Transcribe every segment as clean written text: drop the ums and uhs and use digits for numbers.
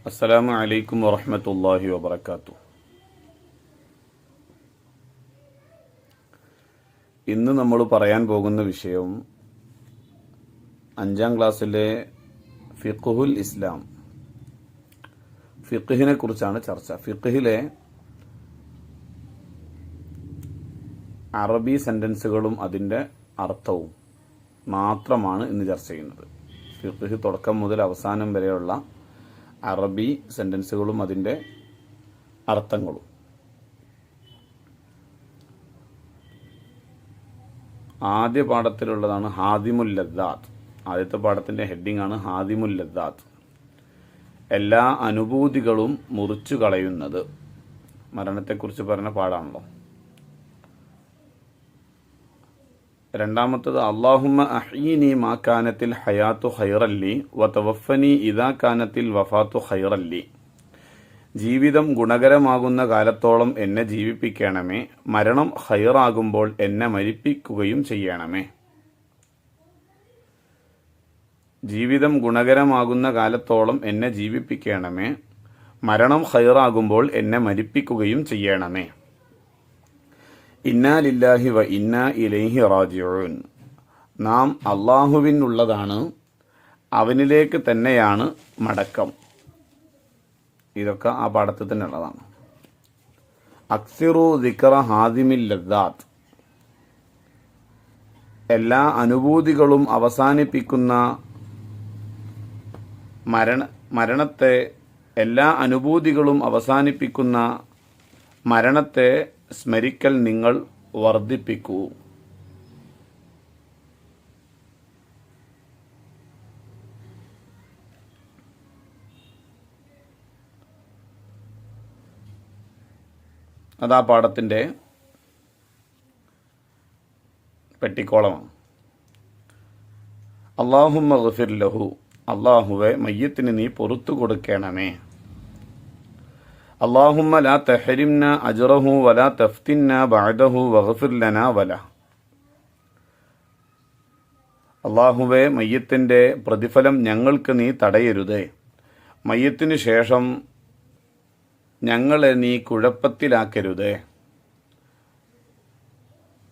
അസ്സലാമു അലൈക്കും വറഹ്മത്തുള്ളാഹി വബറകാതുഹു. ഇന്ന് നമ്മൾ പറയാൻ പോകുന്ന വിഷയം 5ാം ക്ലാസ്സിലെ ഫിഖ്ഹുൽ ഇസ്ലാം, ഫിഖ്ഹിനെ കുറിച്ചാണ് ചർച്ച. ഫിഖ്ഹിലെ അറബി സെന്റൻസുകളും അതിൻ്റെ അർത്ഥവും മാത്രമാണ് ഇന്ന് ചർച്ച ചെയ്യുന്നത്. ഫിഖ്ഹ് തുടക്കം മുതൽ അവസാനം വരെയുള്ള അറബി സെന്റൻസുകളും അതിൻ്റെ അർത്ഥങ്ങളും. ആദ്യ പാഠത്തിലുള്ളതാണ് ഹാദിമുൽ ലദ്ദാത്ത്. ആദ്യത്തെ പാഠത്തിൻ്റെ ഹെഡിങ് ആണ് ഹാദിമുൽ ലദ്ദാത്ത്, എല്ലാ അനുഭൂതികളും മുറിച്ചു കളയുന്നത്. മരണത്തെക്കുറിച്ച് പറഞ്ഞ പാഠാണല്ലോ. രണ്ടാമത്തത് അല്ലാഹുമ്മ അഹ്യിനി മാ കാനത്തിൽ ഹയാത്തു ഖൈറല്ലി വതവഫനി ഇദാ കാനത്തിൽ വഫാത്തു ഖൈറല്ലി. ജീവിതം ഗുണകരമാകുന്ന കാലത്തോളം എന്നെ ജീവിപ്പിക്കണമേ, മരണം ഖൈറാകുമ്പോൾ എന്നെ മരിപ്പിക്കുകയും ചെയ്യണമേ. ജീവിതം ഗുണകരമാകുന്ന കാലത്തോളം എന്നെ ജീവിപ്പിക്കണമേ, മരണം ഖൈറാകുമ്പോൾ എന്നെ മരിപ്പിക്കുകയും ചെയ്യണമേ. ഇന്നാ ലില്ലാഹി വ ഇന്നാ ഇലൈഹി റാജിഊൻ. നാം അള്ളാഹുവിനുള്ളതാണ്, അവനിലേക്ക് തന്നെയാണ് മടക്കം. ഇതൊക്കെ ആ പാഠത്തിൽ തന്നെ ഉള്ളതാണ്. അക്സിറു ദിക്റ ഹാദിമിൽ ലദ്ദാത്ത്. എല്ലാ അനുഭൂതികളും അവസാനിപ്പിക്കുന്ന മരണത്തെ സ്മരിക്കൽ നിങ്ങൾ വർദ്ധിപ്പിക്കൂ. അതാ പാഠത്തിൻ്റെ പെട്ടിക്കോളമാണ്. അല്ലാഹുമ്മ ഗഫിർ ലഹു. അല്ലാഹുവെ, മയ്യത്തിന് നീ പൊറത്തു കൊടുക്കണമേ. അല്ലാഹുമ്മ ലാ തഹരിംന അജ്റഹു വലാ തഫ്തിന്ന ബഅദഹു വഗ്ഫിർ ലനാ വല. അല്ലാഹുവേ, മയ്യത്തിൻ്റെ പ്രതിഫലം ഞങ്ങൾക്ക് നീ തടയരുതേ, മയ്യത്തിനു ശേഷം ഞങ്ങളെ നീ കുഴപ്പത്തിലാക്കരുതേ.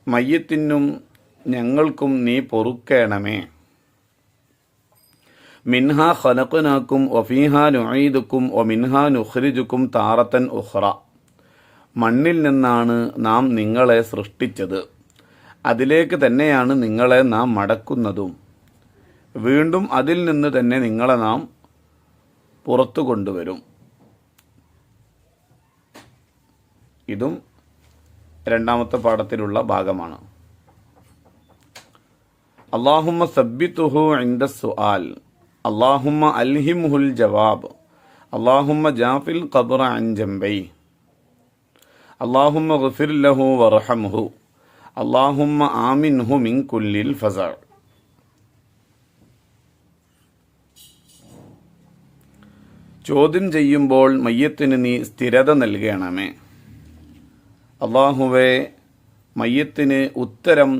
മയ്യത്തിനും ഞങ്ങൾക്കും നീ പൊറുക്കേണമേ. മിൻഹാ ഖലഖനാക്കും വഫീഹാ നുഈദുക്കും വമിൻഹാ നുഖ്രിജുക്കും താറത്തൻ ഉഖ്റ. മണ്ണിൽ നിന്നാണ് നാം നിങ്ങളെ സൃഷ്ടിച്ചത്, അതിലേക്ക് തന്നെയാണ് നിങ്ങളെ നാം മടക്കുന്നതും. വീണ്ടും അതിൽ നിന്ന് തന്നെ നിങ്ങളെ നാം പുറത്തു കൊണ്ടുവരും. ഇതും രണ്ടാമത്തെ പാഠത്തിലുള്ള ഭാഗമാണ്. അല്ലാഹുമ്മ സബ്ബിതുഹു ഇൻദ സുആൽ. അല്ലാഹുമ്മ അൽഹിംഹുൽ ജവാബ്. അല്ലാഹുമ്മ ജാഫിൽ ഖബ്റ അൻ ജംബൈ. അല്ലാഹുമ്മ ഗഫിർ ലഹു വർഹംഹു. അല്ലാഹുമ്മ ആമിൻഹു മിൻ കുല്ലിൽ ഫസഅ. ചോദ്യം ചെയ്യുമ്പോൾ മയ്യത്തിന് നീ സ്ഥിരത നൽകണമേ. അല്ലാഹുവേ, മയ്യത്തിന് ഉത്തരം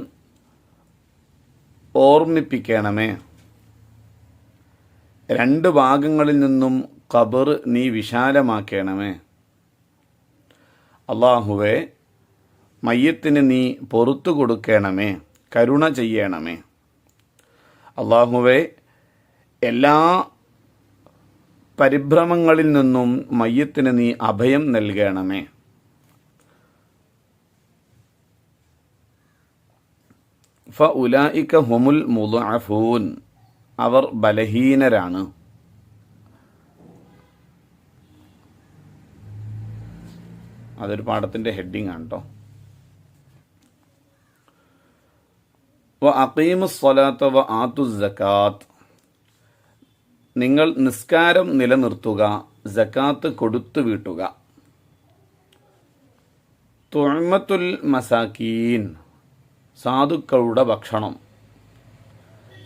ഓർമ്മിപ്പിക്കണമേ. രണ്ട് ഭാഗങ്ങളിൽ നിന്നും ഖബർ നീ വിശാലമാക്കണമേ. അല്ലാഹുവേ, മയ്യത്തിന് നീ പൊറത്തു കൊടുക്കണമേ, കരുണ ചെയ്യണമേ. അല്ലാഹുവേ, എല്ലാ പരിഭ്രമങ്ങളിൽ നിന്നും മയ്യത്തിന് നീ അഭയം നൽകണമേ. ഫഉലായിക ഹുമുൽ മുദ്അഫൂൻ. അവർ ബലഹീനരാണ്. അതൊരു പാഠത്തിൻ്റെ ഹെഡിങ് ആണ് കേട്ടോ. വ അഖീമുസ് സ്വലാത്ത വ ആതുസ് സകാത്ത്. നിങ്ങൾ നിസ്കാരം നിലനിർത്തുക, സകാത്ത് കൊടുത്തു വീട്ടുക. തുഅമത്തുൽ മസാക്കീൻ. സാധുക്കളുടെ ഭക്ഷണം.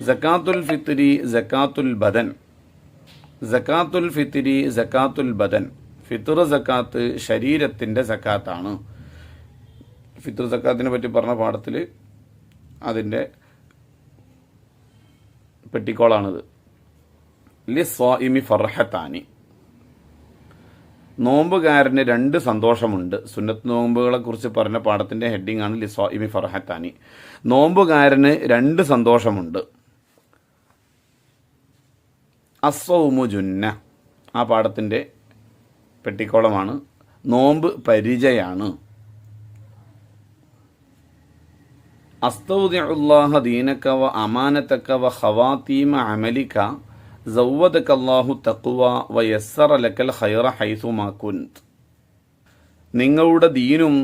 സകാത്തുൽ ഫിത്രി സകാത്തുൽ ബദൻ. സകാത്തുൽ ഫിത്രി സകാത്തുൽ ബദൻ. ഫിത്ർ സക്കാത്ത് ശരീരത്തിൻ്റെ സക്കാത്താണ്. ഫിത്ർ സക്കാത്തിനെ പറ്റി പറഞ്ഞ പാഠത്തിൽ അതിൻ്റെ പെട്ടിക്കോളാണിത്. ലിസ്വാഇമി ഫർഹത്താനി. നോമ്പുകാരന് 2 സന്തോഷമുണ്ട്. സുന്നത്ത് നോമ്പുകളെക്കുറിച്ച് പറഞ്ഞ പാഠത്തിൻ്റെ ഹെഡിങ് ആണ് ലിസ്വാഇമി ഫർഹത്താനി. നോമ്പുകാരന് 2 സന്തോഷമുണ്ട്. അസ്സൗമു ജുന്ന, ആ പാഠത്തിൻ്റെ പെട്ടിക്കോളമാണ്. നോമ്പ് പരിചയാണ്. അസ്തൗദിഉല്ലാഹ ദീനക വ അമാനതക വ ഖവാതീമ അമലിക സവ്വദക അല്ലാഹു തഖ്വ വ യസ്സറ ലക്കൽ ഖൈറ ഹൈസുമാ കുൻത്. നിങ്ങളുടെ ദീനും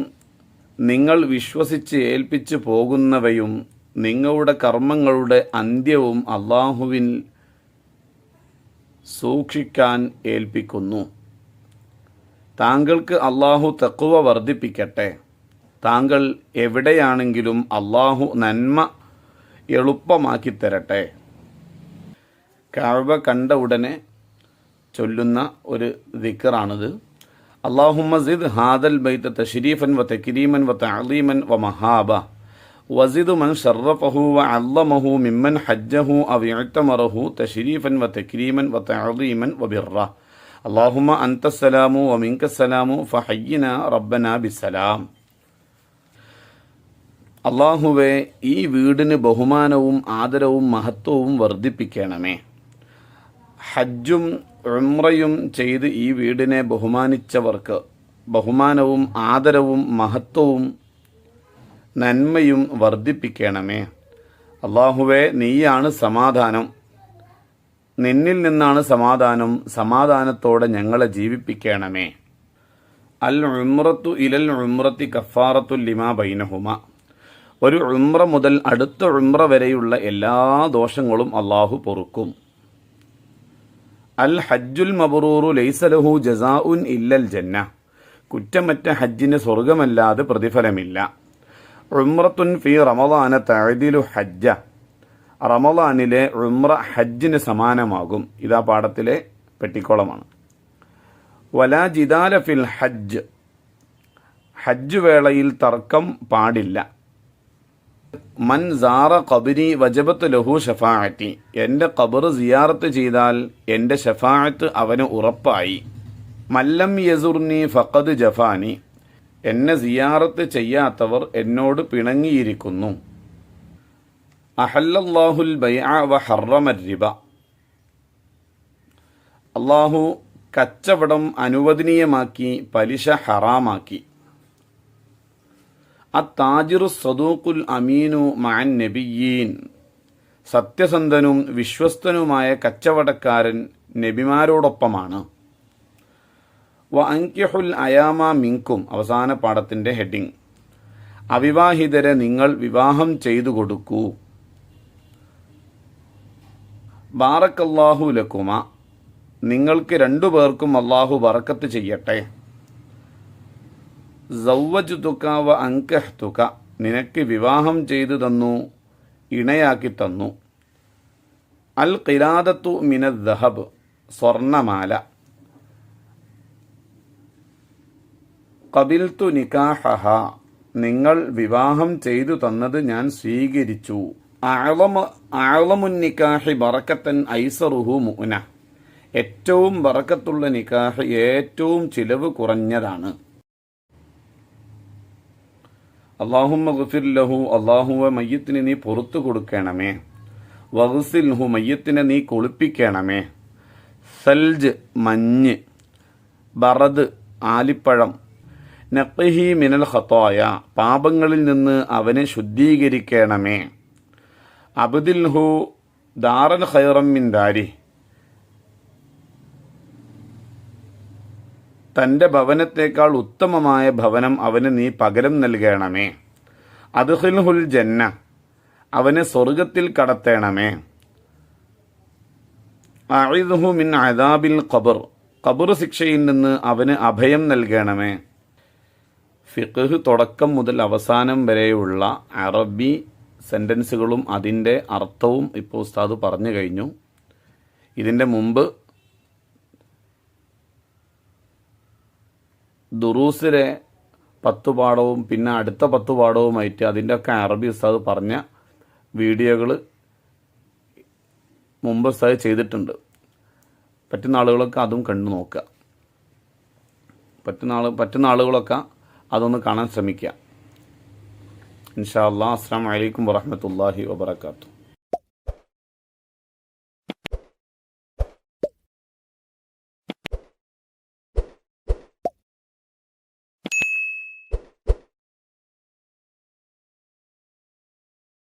നിങ്ങൾ വിശ്വസിച്ച് ഏൽപ്പിച്ചു പോകുന്നവയും നിങ്ങളുടെ കർമ്മങ്ങളുടെ അന്ത്യവും അല്ലാഹുവിൽ സൂക്ഷിക്കാൻ ഏൽപ്പിക്കുന്നു. താങ്കൾക്ക് അല്ലാഹു തഖ്വ വർദ്ധിപ്പിക്കട്ടെ. താങ്കൾ എവിടെയാണെങ്കിലും അല്ലാഹു നന്മ എളുപ്പമാക്കി തരട്ടെ. കഅബ കണ്ട ഉടനെ ചൊല്ലുന്ന ഒരു ദിക്റാണിത്. അല്ലാഹുമ്മ സിദ് ഹാദൽ ബൈത തശ്രീഫൻ വ തക്രീമൻ വ തഅലീമൻ വ മഹാബ വസിദ് മൻ ശറഫഹു വ അല്ലമഹു മിമ്മൻ ഹജ്ജഹു അവ ഇഅ്തമറഹു തശ്രീഫൻ വ തക്രീമൻ വ തഅലീമൻ വ ബിർറ. അല്ലാഹുമ്മ അൻതസ്സലാമു വ മിൻകസ്സലാമു ഫഹയ്യിനാ റബ്ബനാ ബിസ്സലാം. അല്ലാഹുവേ, ഈ വീടിന് ബഹുമാനവും ആദരവും മഹത്വവും വർദ്ധിപ്പിക്കണമേ. ഹജ്ജും ഉംറയും ചെയ്ത് ഈ വീടിനെ ബഹുമാനിച്ചവർക്ക് ബഹുമാനവും ആദരവും മഹത്വവും നന്മയും വർദ്ധിപ്പിക്കണമേ. അല്ലാഹുവേ, നീയാണ് സമാധാനം, നിന്നിൽ നിന്നാണ് സമാധാനം, സമാധാനത്തോടെ ഞങ്ങളെ ജീവിപ്പിക്കണമേ. അൽ ഉംറത്തു ഇലൽ ഉംറത്തി കഫാറത്തുൽ ലിമാ ബൈനഹുമ. ഒരു ഉംറ മുതൽ അടുത്ത ഉംറ വരെയുള്ള എല്ലാ ദോഷങ്ങളും അല്ലാഹു പൊറുക്കും. അൽ ഹജ്ജുൽ മബ്റൂറു ലൈസ ലഹു ജസാഉൻ ഇല്ലൽ ജന്ന. കുറ്റമറ്റ ഹജ്ജിന് സ്വർഗമല്ലാതെ പ്രതിഫലമില്ല. ഉംറത്തുൻ ഫി റമളാന തഅദിലു ഹജ്ജ. റമളാനിലെ ഉംറ ഹജ്ജിന് സമാനമാകും. ഇതാ പാഠത്തിലെ പെട്ടിക്കോളമാണ്. വലാ ജിദാല ഫിൽ ഹജ്ജ്. ഹജ്ജ് വേളയിൽ തർക്കം പാടില്ല. മൻ സാറ ഖബരി വജബത്ത് ലഹു ഷഫാഅത്തി. എൻ്റെ ഖബർ സിയാറത്ത് ചെയ്താൽ എൻ്റെ ഷഫാഅത്ത് അവന് ഉറപ്പായി. മല്ലം യസുർനി ഫഖദ് ജഫാനി. എന്നെ സിയാറത്ത് ചെയ്യാത്തവർ എന്നോട് പിണങ്ങിയിരിക്കുന്നു. അഹല്ലല്ലാഹുൽ ബൈഅ വ ഹറമർ റിബ. അല്ലാഹു കച്ചവടം അനുവദനീയമാക്കി, പലിശ ഹറാമാക്കി. അത്താജിറു സദൂഖുൽ അമീനു മഅൻ നബിയീൻ. സത്യസന്ധനും വിശ്വസ്തനുമായ കച്ചവടക്കാരൻ നബിമാരോടൊപ്പമാണ്. വ അൻകിഹുൽ അയാമ മിൻകും. അവസാന പാഠത്തിൻ്റെ ഹെഡിങ്. അവിവാഹിതരെ നിങ്ങൾ വിവാഹം ചെയ്തു കൊടുക്കൂ. ബാറക്കല്ലാഹു ലക്കുമ. നിങ്ങൾക്ക് 2 പേർക്കും അല്ലാഹു ബറക്കത്ത് ചെയ്യട്ടെ. സവ്വജ്തുക വ അൻകഹ്തുക. നിനക്ക് വിവാഹം ചെയ്തു തന്നു, ഇണയാക്കി തന്നു. അൽ ഖിലാദത്തു മിനൽ ദഹബ്. സ്വർണമാല. ഖബിൽതു നികാഹഹ. നിങ്ങൾ വിവാഹം ചെയ്തു തന്നത് ഞാൻ സ്വീകരിച്ചു. അഅളമുൻ നികാഹി ബറക്കത്തൻ ഐസറുഹു മുഅ്ന. ഏറ്റവും ബറക്കത്തുള്ള നിക്കാഹ് ഏറ്റവും ചിലവ് കുറഞ്ഞതാണ്. അല്ലാഹുമ്മ ഗഫിർ ലഹു. അല്ലാഹുവ മയ്യത്തിന് നീ പുറത്തു കൊടുക്കണമേ. വഗ്സിൽഹു. മയ്യത്തിനെ നീ കുളിപ്പിക്കണമേ. സൽജ് മഞ്ഞ്. ബറദ് ആലിപ്പഴം. നഖ്ഹി മിനൽ ഖതായ. പാപങ്ങളിൽ നിന്ന് അവനെ ശുദ്ധീകരിക്കണമേ. അബ്ദിൽഹു ദാറൻ ഖൈറൻ മിൻ ദാരി. തൻ്റെ ഭവനത്തേക്കാൾ ഉത്തമമായ ഭവനം അവന് നീ പകരം നൽകണമേ. അദ്ഖിൽഹുൽ ജന്ന. അവനെ സ്വർഗത്തിൽ കടത്തേണമേ. അഇദ്ഹു മിൻ അദാബിൽ ഖബർ. ഖബർ ശിക്ഷയിൽ നിന്ന് അവന് അഭയം നൽകണമേ. ഫിഖ്ഹ് തുടക്കം മുതൽ അവസാനം വരെയുള്ള അറബി സെൻറ്റൻസുകളും അതിൻ്റെ അർത്ഥവും ഇപ്പോൾ ഉസ്താദ് പറഞ്ഞു കഴിഞ്ഞു. ഇതിൻ്റെ മുമ്പ് ദുറൂസിലെ 10 പാഠവും പിന്നെ അടുത്ത 10 പാഠവുമായിട്ട് അതിൻ്റെയൊക്കെ അറബി ഉസ്താദ് പറഞ്ഞ വീഡിയോകൾ മുമ്പ് ഉസ്താദ് ചെയ്തിട്ടുണ്ട്. പറ്റുന്ന ആളുകളൊക്കെ അതും കണ്ടു നോക്കുക. പറ്റുന്ന ആളുകളൊക്കെ അതൊന്ന് കാണാൻ ശ്രമിക്കുക. ഇൻഷാ അല്ലാഹ്. അസ്സലാമു അലൈക്കും വറഹ്മത്തുള്ളാഹി വബറകാതുഹു.